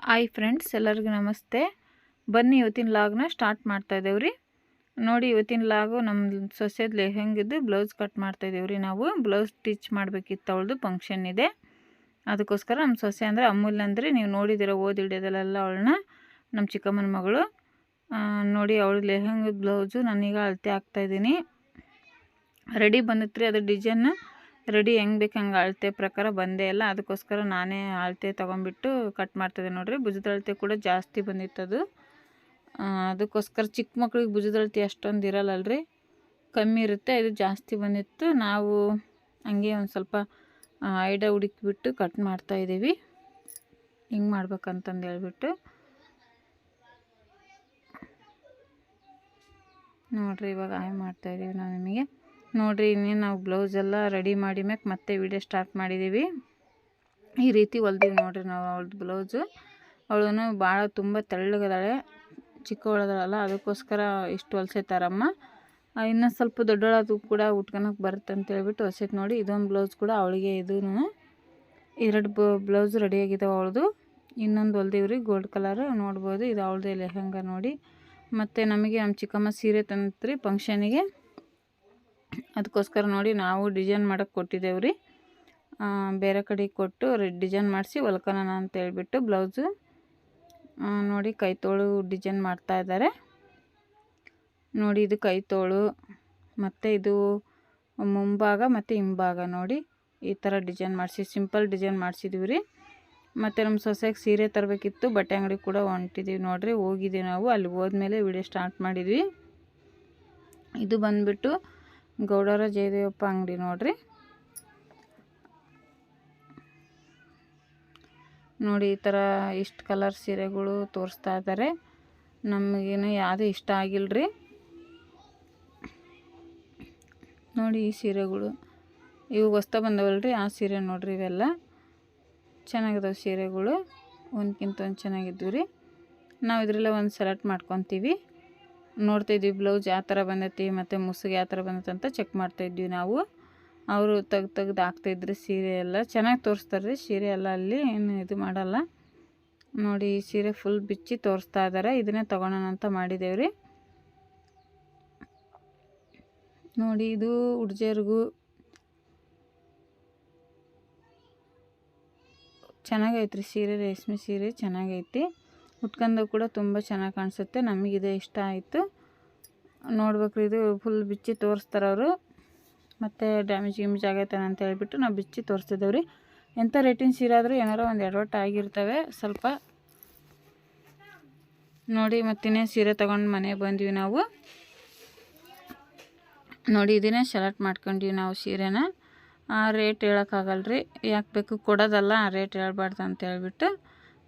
Hi friends, ಎಲ್ಲರಿಗೂ ನಮಸ್ತೆ. ಬನ್ನಿ ಇವತ್ತಿನ ಲಾಗ್ನ ಸ್ಟಾರ್ಟ್ ಮಾಡ್ತಾ ಇದ್ದೇವ್ರಿ. ನೋಡಿ, ಇವತ್ತಿನ ಲಾಗು ನಮ್ಮ ಸೊಸೆದು ಲೆಹಂಗಿದ್ದು ಬ್ಲೌಸ್ ಕಟ್ ಮಾಡ್ತಾ ಇದ್ದೇವ್ರಿ. ನಾವು ಬ್ಲೌಸ್ ಸ್ಟಿಚ್ ಮಾಡಬೇಕಿತ್ತು, ಅವಳದು ಫಂಕ್ಷನ್ ಇದೆ. ಅದಕ್ಕೋಸ್ಕರ ನಮ್ಮ ಸೊಸೆ ಅಂದರೆ ಅಮೂಲ್ಯ ಅಂದರೆ ನೀವು ನೋಡಿದಿರೋ ಓದಿಡಿಯೋದಲ್ಲೆಲ್ಲ ಅವಳನ್ನ ನಮ್ಮ ಚಿಕ್ಕಮ್ಮನ ಮಗಳು. ನೋಡಿ, ಅವಳು ಲೆಹಂಗದ ಬ್ಲೌಸು ನಾನೀಗ ಅಳತೆ ಹಾಕ್ತಾಯಿದ್ದೀನಿ. ರೆಡಿ ಬಂದಿತ್ತು, ಅದು ಡಿಸೈನ್ ರೆಡಿ ಹೆಂಗೆ ಬೇಕು ಹಂಗೆ ಅಳತೆ ಪ್ರಕಾರ ಬಂದೇ ಇಲ್ಲ. ಅದಕ್ಕೋಸ್ಕರ ನಾನೇ ಅಳತೆ ತೊಗೊಂಬಿಟ್ಟು ಕಟ್ ಮಾಡ್ತಿದ್ದೆ. ನೋಡಿರಿ, ಭುಜದ ಅಳತೆ ಕೂಡ ಜಾಸ್ತಿ ಬಂದಿತ್ತದು. ಅದಕ್ಕೋಸ್ಕರ ಚಿಕ್ಕ ಮಕ್ಳಿಗೆ ಭುಜದ ಅಳತೆ ಅಷ್ಟೊಂದು ಇರಲ್ಲಲ್ರಿ, ಕಮ್ಮಿ ಇರುತ್ತೆ. ಇದು ಜಾಸ್ತಿ ಬಂದಿತ್ತು. ನಾವು ಹಂಗೆ ಒಂದು ಸ್ವಲ್ಪ ಐಡಿಯಾ ಹುಡುಕಿಬಿಟ್ಟು ಕಟ್ ಮಾಡ್ತಾಯಿದ್ದೀವಿ, ಹಿಂಗೆ ಮಾಡ್ಬೇಕಂತಂದು ಹೇಳ್ಬಿಟ್ಟು. ನೋಡಿರಿ, ಇವಾಗ ಮಾಡ್ತಾಯಿದ್ದೀವಿ ನಾವು ನಿಮಗೆ. ನೋಡಿರಿ, ಇನ್ನೇನು ನಾವು ಬ್ಲೌಸ್ ಎಲ್ಲ ರೆಡಿ ಮಾಡಿ ಮ್ಯಾಕೆ ಮತ್ತೆ ವಿಡಿಯೋ ಸ್ಟಾರ್ಟ್ ಮಾಡಿದ್ದೀವಿ. ಈ ರೀತಿ ಹೊಲ್ದೀವಿ ನೋಡಿರಿ ನಾವು ಅವಳದು ಬ್ಲೌಸು. ಅವಳು ಭಾಳ ತುಂಬ ತೆಳ್ಳಗದಾಳೆ, ಚಿಕ್ಕವಳದಳಲ್ಲ, ಅದಕ್ಕೋಸ್ಕರ ಇಷ್ಟು ಹೊಲ್ಸೈತಾರಮ್ಮ. ಇನ್ನೂ ಸ್ವಲ್ಪ ದೊಡ್ಡವಳದು ಕೂಡ ಉಟ್ಕೊಳಕ್ಕೆ ಬರುತ್ತೆ ಅಂತ ಹೇಳ್ಬಿಟ್ಟು ಹೊಸೈತೆ. ನೋಡಿ, ಇದೊಂದು ಬ್ಲೌಸ್ ಕೂಡ ಅವಳಿಗೆ, ಇದೂ 2 ಬ್ಲೌಸ್ ರೆಡಿಯಾಗಿದ್ದಾವೆ ಅವಳದು. ಇನ್ನೊಂದು ಹೊಲ್ದೀವ್ರಿ ಗೋಲ್ಡ್ ಕಲರ್, ನೋಡ್ಬೋದು. ಇದು ಅವಳದೇ ಲೆಹಂಗ ನೋಡಿ. ಮತ್ತು ನಮಗೆ ನಮ್ಮ ಚಿಕ್ಕಮ್ಮ ಸೀರೆ ತಂತ್ರಿ ಫಂಕ್ಷನಿಗೆ, ಅದಕ್ಕೋಸ್ಕರ ನೋಡಿ ನಾವು ಡಿಸೈನ್ ಮಾಡೋಕ್ಕೆ ಕೊಟ್ಟಿದ್ದೇವ್ರಿ. ಬೇರೆ ಕಡೆಗೆ ಕೊಟ್ಟು ಡಿಸೈನ್ ಮಾಡಿಸಿ ಹೊಲ್ಕೋಣ ಅಂತ ಹೇಳ್ಬಿಟ್ಟು ಬ್ಲೌಸು. ನೋಡಿ, ಕೈತೋಳು ಡಿಸೈನ್ ಮಾಡ್ತಾ ಇದ್ದಾರೆ. ನೋಡಿ, ಇದು ಕೈತೋಳು ಮತ್ತು ಇದು ಮುಂಭಾಗ ಮತ್ತು ಹಿಂಭಾಗ. ನೋಡಿ, ಈ ಥರ ಡಿಸೈನ್ ಮಾಡಿಸಿ ಸಿಂಪಲ್ ಡಿಸೈನ್ ಮಾಡಿಸಿದ್ದೀವಿ ರೀ. ಮತ್ತು ನಮ್ಮ ಸೊಸೆಗೆ ಸೀರೆ ತರಬೇಕಿತ್ತು, ಬಟ್ಟೆ ಅಂಗಡಿ ಕೂಡ ಹೊಂಟಿದ್ದೀವಿ. ನೋಡಿರಿ, ಹೋಗಿದ್ದೀವಿ ನಾವು. ಅಲ್ಲಿ ಹೋದ್ಮೇಲೆ ವಿಡಿಯೋ ಸ್ಟಾರ್ಟ್ ಮಾಡಿದ್ವಿ. ಇದು ಬಂದುಬಿಟ್ಟು ಗೌಡರ ಜಯದೇವಪ್ಪ ಅಂಗಡಿ ನೋಡ್ರಿ. ನೋಡಿ, ಈ ಥರ ಇಷ್ಟು ಕಲರ್ ಸೀರೆಗಳು ತೋರಿಸ್ತಾ ಇದ್ದಾರೆ. ನಮಗೇನು ಯಾವುದೂ ಇಷ್ಟ ಆಗಿಲ್ಲರಿ. ನೋಡಿ, ಈ ಸೀರೆಗಳು ಇವು ಹೊಸ್ತಾ ಬಂದವಲ್ರಿ, ಆ ಸೀರೆ ನೋಡ್ರಿ. ಇವೆಲ್ಲ ಚೆನ್ನಾಗಿದ್ದಾವೆ ಸೀರೆಗಳು, ಒಂದಕ್ಕಿಂತ ಒಂದು ಚೆನ್ನಾಗಿದ್ವು ರೀ. ನಾವು ಇದರಲ್ಲೇ ಒಂದು ಸೆಲೆಕ್ಟ್ ಮಾಡ್ಕೊತೀವಿ. ನೋಡ್ತಾಯಿದ್ವಿ ಬ್ಲೌಸ್ ಯಾವ ಥರ ಬಂದೈತಿ ಮತ್ತು ಮುಸುಗೆ ಯಾವ ಥರ ಬಂದೈತೆ ಅಂತ ಚೆಕ್ ಮಾಡ್ತಾಯಿದ್ವಿ ನಾವು. ಅವರು ತೆಗ್ದು ಹಾಕ್ತಾಯಿದ್ರಿ ಸೀರೆ ಎಲ್ಲ. ಚೆನ್ನಾಗಿ ತೋರಿಸ್ತಾರೆ ರೀ ಸೀರೆ ಎಲ್ಲ, ಅಲ್ಲಿ ಏನು ಇದು ಮಾಡಲ್ಲ. ನೋಡಿ, ಈ ಸೀರೆ ಫುಲ್ ಬಿಚ್ಚಿ ತೋರಿಸ್ತಾ ಇದ್ದಾರೆ. ಇದನ್ನೇ ತೊಗೊಳೋಣ ಅಂತ ಮಾಡಿದ್ದೇವ್ರಿ. ನೋಡಿ, ಇದು ಹುಡ್ಜರ್ಗೂ ಚೆನ್ನಾಗೈತ್ರಿ ಸೀರೆ, ರೇಷ್ಮೆ ಸೀರೆ ಚೆನ್ನಾಗೈತಿ. ಉಟ್ಕೊಂಡು ಕೂಡ ತುಂಬ ಚೆನ್ನಾಗಿ ಕಾಣಿಸುತ್ತೆ. ನಮಗಿದೆ ಇಷ್ಟ ಆಯಿತು. ನೋಡ್ಬೇಕ್ರಿ, ಇದು ಫುಲ್ ಬಿಚ್ಚಿ ತೋರಿಸ್ತಾರೆ ಅವರು. ಮತ್ತು ಡ್ಯಾಮೇಜ್ ಆಗೈತೆ ಅಂತ ಹೇಳ್ಬಿಟ್ಟು ನಾವು ಬಿಚ್ಚಿ ತೋರಿಸ್ತಿದ್ದೇವ್ರಿ. ಎಂಥ ರೇಟಿನ ಸೀರೆ ಆದರೂ ಏನಾರ ಒಂದು ಎಡವಟ್ಟು ಆಗಿರ್ತವೆ ಸ್ವಲ್ಪ. ನೋಡಿ, ಮತ್ತಿನ್ನೇ ಸೀರೆ ತೊಗೊಂಡು ಮನೆಗೆ ಬಂದ್ವಿ ನಾವು. ನೋಡಿ, ಇದನ್ನೇ ಸೆಲೆಕ್ಟ್ ಮಾಡ್ಕೊಂಡ್ವಿ ನಾವು ಸೀರೆನ. ರೇಟ್ ಹೇಳೋಕ್ಕಾಗಲ್ರಿ, ಯಾಕೆ ಬೇಕು ಕೊಡೋದಲ್ಲ, ರೇಟ್ ಹೇಳ್ಬಾರ್ದು ಅಂತ ಹೇಳ್ಬಿಟ್ಟು.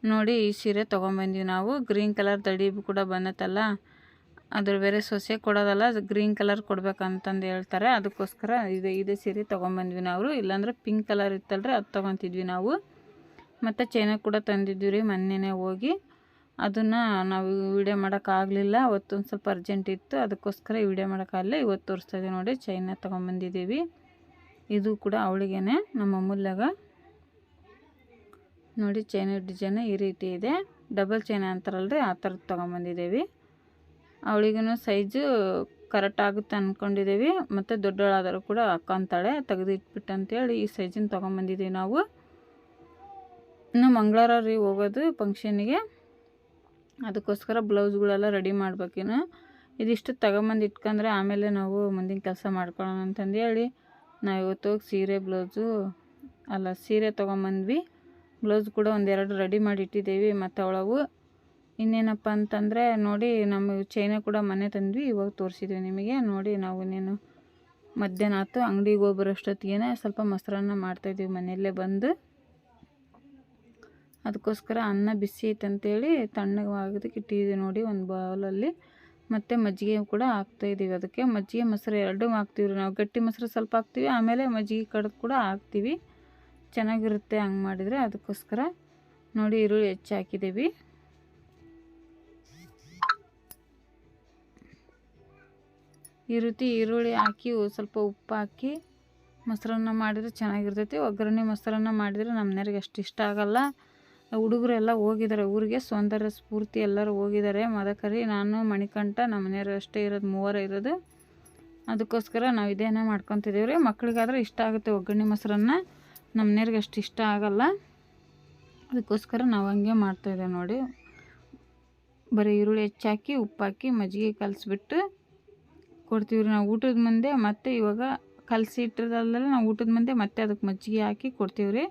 ನೋಡಿ, ಈ ಸೀರೆ ತೊಗೊಂಬಂದ್ವಿ ನಾವು. ಗ್ರೀನ್ ಕಲರ್ ದಡಿ ಕೂಡ ಬಂದತ್ತಲ್ಲ, ಅದ್ರ ಬೇರೆ ಸೊಸೆ ಕೊಡೋದಲ್ಲ, ಗ್ರೀನ್ ಕಲರ್ ಕೊಡ್ಬೇಕಂತಂದು ಹೇಳ್ತಾರೆ. ಅದಕ್ಕೋಸ್ಕರ ಇದೇ ಸೀರೆ ತೊಗೊಂಬಂದ್ವಿ ನಾವು. ಇಲ್ಲಾಂದ್ರೆ ಪಿಂಕ್ ಕಲರ್ ಇತ್ತಲ್ರಿ, ಅದು ತೊಗೊತಿದ್ವಿ ನಾವು. ಮತ್ತು ಚೈನ ಕೂಡ ತಂದಿದ್ವಿ ರೀ ಮೊನ್ನೆನೇ ಹೋಗಿ. ಅದನ್ನು ನಾವು ವಿಡಿಯೋ ಮಾಡೋಕ್ಕಾಗಲಿಲ್ಲ, ಅವತ್ತೊಂದು ಸ್ವಲ್ಪ ಅರ್ಜೆಂಟ್ ಇತ್ತು, ಅದಕ್ಕೋಸ್ಕರ ವಿಡಿಯೋ ಮಾಡೋಕ್ಕಾಗಲಿಲ್ಲ. ಇವತ್ತು ತೋರಿಸ್ತಾಯಿದ್ದೀವಿ ನೋಡಿ, ಚೈನ ತೊಗೊಂಬಂದಿದ್ದೀವಿ. ಇದು ಕೂಡ ಅವಳಿಗೇನೆ, ನಮ್ಮ ಅಮೂಲ್ಯಾಗ. ನೋಡಿ, ಚೈನ ಡಿಸೈನ್ ಈ ರೀತಿ ಇದೆ. ಡಬಲ್ ಚೈನ ಅಂತಾರಲ್ರಿ, ಆ ಥರದ್ದು ತೊಗೊಂಬಂದಿದ್ದೀವಿ. ಅವಳಿಗೂ ಸೈಜು ಕರೆಕ್ಟ್ ಆಗುತ್ತೆ ಅಂದ್ಕೊಂಡಿದ್ದೀವಿ. ಮತ್ತು ದೊಡ್ಡವಳಾದರೂ ಕೂಡ ಹಾಕ್ಕೊಂತಾಳೆ, ತೆಗೆದಿಟ್ಬಿಟ್ಟು ಅಂತೇಳಿ ಈ ಸೈಜಿನ ತೊಗೊಂಬಂದಿದ್ದೀವಿ ನಾವು. ಇನ್ನು ಮಂಗಳವಾರ ರೀ ಹೋಗೋದು ಫಂಕ್ಷನಿಗೆ, ಅದಕ್ಕೋಸ್ಕರ ಬ್ಲೌಸ್ಗಳೆಲ್ಲ ರೆಡಿ ಮಾಡ್ಬೇಕಿನ್ನು. ಇದಿಷ್ಟು ತಗೊಂಬಂದು ಇಟ್ಕೊಂಡ್ರೆ ಆಮೇಲೆ ನಾವು ಮುಂದಿನ ಕೆಲಸ ಮಾಡ್ಕೊಳ್ಳೋಣ ಅಂತಂದೇಳಿ ನಾವು ಇವತ್ತು ಹೋಗಿ ಸೀರೆ ತೊಗೊಂಬಂದ್ವಿ. ಬ್ಲೌಸ್ ಕೂಡ ಒಂದೆರಡು ರೆಡಿ ಮಾಡಿ ಇಟ್ಟಿದ್ದೀವಿ. ಮತ್ತು ಅವಳವು ಇನ್ನೇನಪ್ಪ ಅಂತಂದರೆ ನೋಡಿ, ನಮ್ಮ ಚೈನ ಕೂಡ ಮನೆ ತಂದ್ವಿ, ಇವಾಗ ತೋರಿಸಿದ್ವಿ ನಿಮಗೆ. ನೋಡಿ, ನಾವು ಇನ್ನೇನು ಮಧ್ಯಾಹ್ನ ಆಯ್ತು, ಅಂಗಡಿಗೆ ಹೋಗಿ ಬರೋಷ್ಟೊತ್ತಿಗೆ ಸ್ವಲ್ಪ ಮೊಸರನ್ನ ಮಾಡ್ತಾಯಿದ್ವಿ ಮನೆಯಲ್ಲೇ ಬಂದು. ಅದಕ್ಕೋಸ್ಕರ ಅನ್ನ ಬಿಸಿ ಐತಂತೇಳಿ ತಣ್ಣಗಾಗೋದಕ್ಕೆ ಇಟ್ಟಿದ್ದೀವಿ ನೋಡಿ ಒಂದು ಬೌಲಲ್ಲಿ. ಮತ್ತು ಮಜ್ಜಿಗೆ ಕೂಡ ಹಾಕ್ತಾಯಿದ್ದೀವಿ. ಅದಕ್ಕೆ ಮಜ್ಜಿಗೆ ಮೊಸರು ಎರಡೂ ಹಾಕ್ತೀವಿ ನಾವು. ಗಟ್ಟಿ ಮೊಸರು ಸ್ವಲ್ಪ ಹಾಕ್ತೀವಿ, ಆಮೇಲೆ ಮಜ್ಜಿಗೆ ಕಡ್ದು ಕೂಡ ಹಾಕ್ತೀವಿ. ಚೆನ್ನಾಗಿರುತ್ತೆ ಹಂಗೆ ಮಾಡಿದರೆ. ಅದಕ್ಕೋಸ್ಕರ ನೋಡಿ, ಈರುಳ್ಳಿ ಹೆಚ್ಚು ಹಾಕಿದ್ದೀವಿ. ಈ ರೀತಿ ಈರುಳ್ಳಿ ಹಾಕಿ ಸ್ವಲ್ಪ ಉಪ್ಪು ಹಾಕಿ ಮೊಸರನ್ನ ಮಾಡಿದರೆ ಚೆನ್ನಾಗಿರ್ತೈತಿ. ಒಗ್ಗರಣೆ ಮೊಸರನ್ನ ಮಾಡಿದರೆ ನಮ್ಮ ಮನೆಯವ್ರಿಗೆ ಅಷ್ಟು ಇಷ್ಟ ಆಗಲ್ಲ. ಹುಡುಗರೆಲ್ಲ ಹೋಗಿದ್ದಾರೆ ಊರಿಗೆ, ಸೌಂದರ್ಯ ಸ್ಫೂರ್ತಿ ಎಲ್ಲರೂ ಹೋಗಿದ್ದಾರೆ. ಮದಕರಿ, ನಾನು, ಮಣಿಕಂಠ, ನಮ್ಮ ಮನೆಯವರು ಅಷ್ಟೇ ಇರೋದು, ಮೂವರೇ ಇರೋದು. ಅದಕ್ಕೋಸ್ಕರ ನಾವು ಇದೇನೇ ಮಾಡ್ಕೊತಿದ್ದೀವಿ ರೀ. ಮಕ್ಳಿಗಾದ್ರೆ ಇಷ್ಟ ಆಗುತ್ತೆ ಒಗ್ಗರಣೆ ಮೊಸರನ್ನ, ನಮ್ಮ ಮನೆಯವ್ರಿಗೆ ಅಷ್ಟು ಇಷ್ಟ ಆಗಲ್ಲ. ಅದಕ್ಕೋಸ್ಕರ ನಾವು ಹಂಗೆ ಮಾಡ್ತಾಯಿದ್ದೇವೆ ನೋಡಿ. ಬರೀ ಈರುಳ್ಳಿ ಹೆಚ್ಚಾಕಿ ಉಪ್ಪಾಕಿ ಮಜ್ಜಿಗೆ ಕಲಿಸ್ಬಿಟ್ಟು ಕೊಡ್ತೀವಿ ರೀ ನಾವು ಊಟದ ಮುಂದೆ. ಮತ್ತು ಇವಾಗ ಕಲಸಿ ಇಟ್ಟಿರೋದಲ್ಲ, ನಾವು ಊಟದ ಮುಂದೆ ಮತ್ತೆ ಅದಕ್ಕೆ ಮಜ್ಜಿಗೆ ಹಾಕಿ ಕೊಡ್ತೀವಿ ರೀ.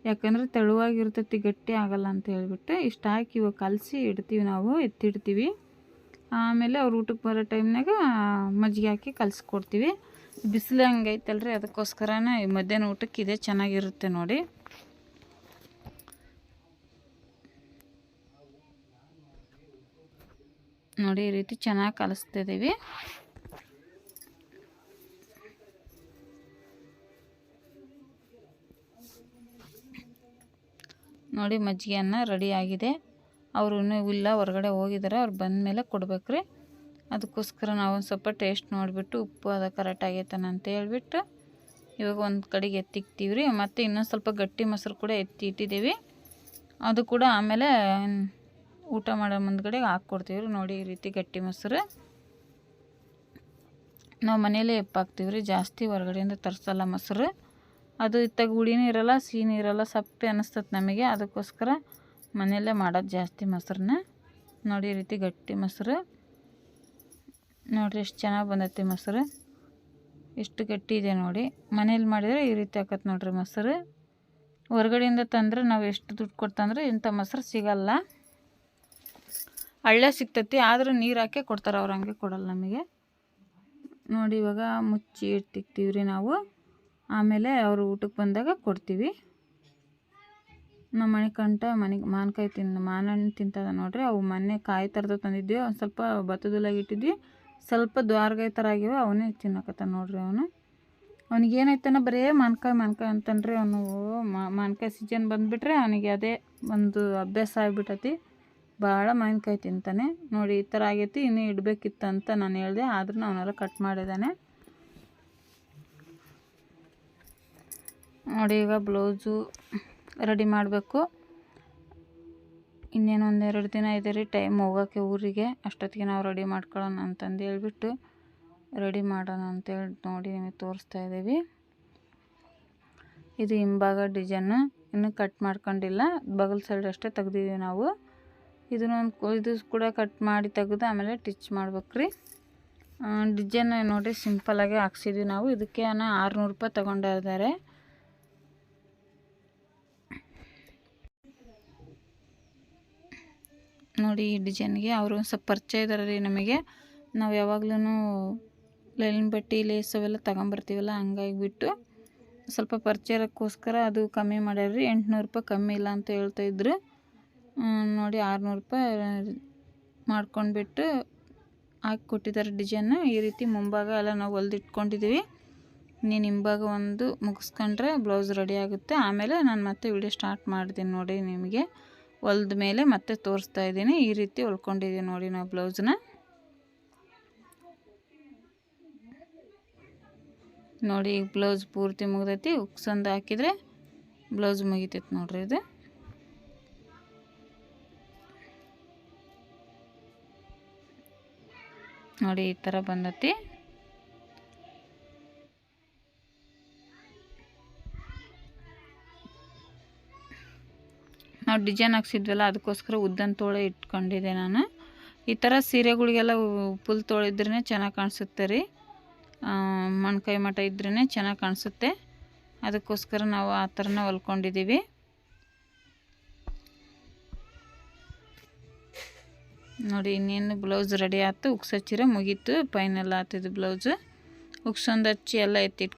ಯಾಕಂದರೆ ತೆಳುವಾಗಿರ್ತೈತಿ, ಗಟ್ಟಿ ಆಗಲ್ಲ ಅಂತ ಹೇಳ್ಬಿಟ್ಟು ಇಷ್ಟು ಹಾಕಿ ಇವಾಗ ಕಲಸಿ ಇಡ್ತೀವಿ, ನಾವು ಎತ್ತಿಡ್ತೀವಿ. ಆಮೇಲೆ ಅವ್ರು ಊಟಕ್ಕೆ ಬರೋ ಟೈಮ್ನಾಗ ಮಜ್ಜಿಗೆ ಹಾಕಿ ಕಲಿಸ್ಕೊಡ್ತೀವಿ. ಬಿಸಿಲು ಹಂಗೈತಲ್ರಿ, ಅದಕ್ಕೋಸ್ಕರನೇ ಮಧ್ಯಾಹ್ನ ಊಟಕ್ಕೆ ಇದೇ ಚೆನ್ನಾಗಿರುತ್ತೆ ನೋಡಿ. ನೋಡಿ ಈ ರೀತಿ ಚೆನ್ನಾಗಿ ಕಲಿಸ್ತಿದ್ದೀವಿ. ನೋಡಿ ಮಜ್ಜಿಗೆ ಅನ್ನ ರೆಡಿ ಆಗಿದೆ. ಅವರು ಇಲ್ಲ, ಹೊರಗಡೆ ಹೋಗಿದ್ದಾರೆ, ಅವ್ರು ಬಂದ ಮೇಲೆ ಕೊಡ್ಬೇಕ್ರಿ. ಅದಕ್ಕೋಸ್ಕರ ನಾವು ಒಂದು ಸ್ವಲ್ಪ ಟೇಸ್ಟ್ ನೋಡಿಬಿಟ್ಟು ಉಪ್ಪು ಅದು ಕರೆಕ್ಟ್ ಆಗೈತನ ಅಂತ ಹೇಳ್ಬಿಟ್ಟು ಇವಾಗ ಒಂದು ಕಡೆಗೆ ಎತ್ತಿಕ್ತೀವಿ ರೀ. ಮತ್ತು ಇನ್ನೊಂದು ಸ್ವಲ್ಪ ಗಟ್ಟಿ ಮೊಸರು ಕೂಡ ಎತ್ತಿ ಇಟ್ಟಿದ್ದೀವಿ, ಅದು ಕೂಡ ಆಮೇಲೆ ಊಟ ಮಾಡೋ ಮುಂದ್ಗಡೆ ಹಾಕ್ಕೊಡ್ತೀವಿ ರೀ. ನೋಡಿ ಈ ರೀತಿ ಗಟ್ಟಿ ಮೊಸರು ನಾವು ಮನೇಲೇ ಎಪ್ಪಾಕ್ತೀವಿ ರೀ, ಜಾಸ್ತಿ ಹೊರಗಡೆಯಿಂದ ತರಿಸಲ್ಲ ಮೊಸರು. ಅದು ಇತ್ತಾಗ ಹುಳಿನೂ ಇರೋಲ್ಲ, ಸಿಹಿನೂ ಇರೋಲ್ಲ, ಸಪ್ಪೆ ಅನ್ನಿಸ್ತದೆ ನಮಗೆ. ಅದಕ್ಕೋಸ್ಕರ ಮನೆಯಲ್ಲೇ ಮಾಡೋದು ಜಾಸ್ತಿ ಮೊಸರನ್ನ. ನೋಡಿ ಈ ರೀತಿ ಗಟ್ಟಿ ಮೊಸರು ನೋಡಿರಿ, ಎಷ್ಟು ಚೆನ್ನಾಗಿ ಬಂದೈತಿ ಮೊಸರು, ಎಷ್ಟು ಗಟ್ಟಿ ಇದೆ ನೋಡಿ. ಮನೇಲಿ ಮಾಡಿದರೆ ಈ ರೀತಿ ಆಕತ್ತೆ ನೋಡಿರಿ ಮೊಸರು. ಹೊರಗಡೆಯಿಂದ ತಂದರೆ ನಾವು ಎಷ್ಟು ದುಡ್ಡು ಕೊಡ್ತಂದ್ರೆ ಇಂಥ ಮೊಸರು ಸಿಗಲ್ಲ. ಹಳ್ಳೆ ಸಿಗ್ತೈತಿ, ಆದರೂ ನೀರು ಹಾಕಿ ಕೊಡ್ತಾರೆ ಅವ್ರು, ಹಂಗೆ ಕೊಡಲ್ಲ ನಮಗೆ. ನೋಡಿ ಇವಾಗ ಮುಚ್ಚಿ ಇಟ್ಟಿಕ್ತೀವಿ ರೀ ನಾವು. ಆಮೇಲೆ ಅವರು ಊಟಕ್ಕೆ ಬಂದಾಗ ಕೊಡ್ತೀವಿ. ನಮ್ಮ ಮಣಿಕಂಠ ಮಾನ್ಕಾಯಿ ಮಾನಣ್ಣು ತಿಂತದ ನೋಡ್ರಿ. ಅವು ಮೊನ್ನೆ ಕಾಯಿ ಥರದ್ದು ತಂದಿದ್ವಿ, ಒಂದು ಸ್ವಲ್ಪ ಭತ್ತದಲ್ಲಾಗಿ ಇಟ್ಟಿದ್ವಿ, ಸ್ವಲ್ಪ ದ್ವಾರಗಾಯಿ ಥರ ಆಗಿವೆ, ಅವನೇ ತಿನ್ನಕತ್ತ ನೋಡ್ರಿ. ಅವನಿಗೇನಾಯ್ತಾನ ಬರೀ ಮಾನ್ಕಾಯಿ ಅಂತನ್ರಿ. ಅವನು ಮಾನ್ಕಾಯಿ ಸೀಸನ್ ಬಂದುಬಿಟ್ರೆ ಅವನಿಗೆ ಅದೇ ಒಂದು ಅಭ್ಯಾಸ ಆಗಿಬಿಟ್ಟತಿ, ಭಾಳ ಮಾವಿನಕಾಯಿ ತಿಂತಾನೆ ನೋಡಿ. ಈ ಥರ ಆಗೈತಿ, ಇನ್ನೂ ಇಡಬೇಕಿತ್ತಂತ ನಾನು ಹೇಳಿದೆ, ಆದ್ರೂ ಅವನೆಲ್ಲ ಕಟ್ ಮಾಡಿದ್ದಾನೆ ನೋಡಿ. ಈಗ ಬ್ಲೌಸು ರೆಡಿ ಮಾಡಬೇಕು. ಇನ್ನೇನು ಒಂದೆರಡು ದಿನ ಇದೆ ರೀ ಟೈಮ್ ಹೋಗೋಕ್ಕೆ ಊರಿಗೆ. ಅಷ್ಟೊತ್ತಿಗೆ ನಾವು ರೆಡಿ ಮಾಡ್ಕೊಳ್ಳೋಣ ಅಂತಂದು ಹೇಳ್ಬಿಟ್ಟು ರೆಡಿ ಮಾಡೋಣ ಅಂತೇಳಿ ನೋಡಿ ನಿಮಗೆ ತೋರಿಸ್ತಾ ಇದ್ದೀವಿ. ಇದು ಹಿಂಭಾಗ ಡಿಸೈನು ಇನ್ನೂ ಕಟ್ ಮಾಡ್ಕೊಂಡಿಲ್ಲ, ಬಗಲ್ ಸೈಡ್ ಅಷ್ಟೇ ತೆಗ್ದಿದ್ದೀವಿ ನಾವು. ಇದು ಕೂಡ ಕಟ್ ಮಾಡಿ ತೆಗೆದು ಆಮೇಲೆ ಟಿಚ್ ಮಾಡ್ಬೇಕ್ರಿ. ಡಿಸೈನ್ ನೋಡಿರಿ ಸಿಂಪಲ್ಲಾಗಿ ಹಾಕ್ಸಿದ್ವಿ ನಾವು. ಇದಕ್ಕೆ 600 ರೂಪಾಯಿ ತೊಗೊಂಡಿದ್ದಾರೆ. ನೋಡಿ ಈ ಡಿಸೈನ್ಗೆ ಅವರು ಒಂದು ಸ್ವಲ್ಪ ಪರಿಚಯ ಇದ್ದಾರೆ ರೀ ನಮಗೆ. ನಾವು ಯಾವಾಗ್ಲೂ ಲೈಲಿನ ಬಟ್ಟೆ ಲೇಸ್ ಅವೆಲ್ಲ ತಗೊಂಬರ್ತೀವಲ್ಲ, ಹಂಗಾಗಿಬಿಟ್ಟು ಸ್ವಲ್ಪ ಪರಿಚಯ ಇರೋಕ್ಕೋಸ್ಕರ ಅದು ಕಮ್ಮಿ ಮಾಡ್ಯಾರ್ರಿ. 800 ರೂಪಾಯಿ ಕಮ್ಮಿ ಇಲ್ಲ ಅಂತ ಹೇಳ್ತಾಯಿದ್ರು ನೋಡಿ. 600 ರೂಪಾಯಿ ಮಾಡ್ಕೊಂಡ್ಬಿಟ್ಟು ಹಾಕಿ ಕೊಟ್ಟಿದ್ದಾರೆ ಡಿಸೈನು. ಈ ರೀತಿ ಮುಂಭಾಗ ಎಲ್ಲ ನಾವು ಹೊಲ್ದಿಟ್ಕೊಂಡಿದ್ದೀವಿ. ನೀನು ಹಿಂಭಾಗ ಒಂದು ಮುಗಿಸ್ಕೊಂಡ್ರೆ ಬ್ಲೌಸ್ ರೆಡಿ ಆಗುತ್ತೆ. ಆಮೇಲೆ ನಾನು ಮತ್ತೆ ವಿಡಿಯೋ ಸ್ಟಾರ್ಟ್ ಮಾಡ್ತೀನಿ ನೋಡಿ. ನಿಮಗೆ ಹೊಲ್ದ ಮೇಲೆ ಮತ್ತೆ ತೋರಿಸ್ತಾ ಇದ್ದೀನಿ. ಈ ರೀತಿ ಹೊಲ್ಕೊಂಡಿದ್ದೀವಿ ನೋಡಿ ನಾವು ಬ್ಲೌಸ್ನ. ನೋಡಿ ಈಗ ಬ್ಲೌಸ್ ಪೂರ್ತಿ ಮುಗ್ದೈತಿ. ಉಕ್ಸಂದು ಹಾಕಿದರೆ ಬ್ಲೌಸ್ ಮುಗಿತೈತಿ ನೋಡ್ರಿ. ಇದು ನೋಡಿ ಈ ಥರ ಬಂದೈತಿ. ನಾವು ಡಿಸೈನ್ ಹಾಕ್ಸಿದ್ವಲ್ಲ, ಅದಕ್ಕೋಸ್ಕರ ಉದ್ದನ್ ತೋಳೆ ಇಟ್ಕೊಂಡಿದ್ದೆ ನಾನು. ಈ ಥರ ಸೀರೆಗಳಿಗೆಲ್ಲ ಫುಲ್ ತೋಳಿದ್ರೇ ಚೆನ್ನಾಗಿ ಕಾಣಿಸುತ್ತೆ ರೀ. ಮೊಣಕೈ ಮಠ ಇದ್ರೇ ಚೆನ್ನಾಗಿ ಕಾಣಿಸುತ್ತೆ. ಅದಕ್ಕೋಸ್ಕರ ನಾವು ಆ ಥರನೇ ಹೊಲ್ಕೊಂಡಿದ್ದೀವಿ. ನೋಡಿ ಇನ್ನೇನು ಬ್ಲೌಸ್ ರೆಡಿ ಆಯ್ತು. ಉಕ್ಸ್ ಹಚ್ಚಿರ ಮುಗೀತು, ಫೈನಲ್ ಆಗ್ತಿದ್ದು ಬ್ಲೌಸು. ಉಕ್ಸೊಂದು ಹಚ್ಚಿ ಎಲ್ಲ ಎತ್ತಿಟ್ಟು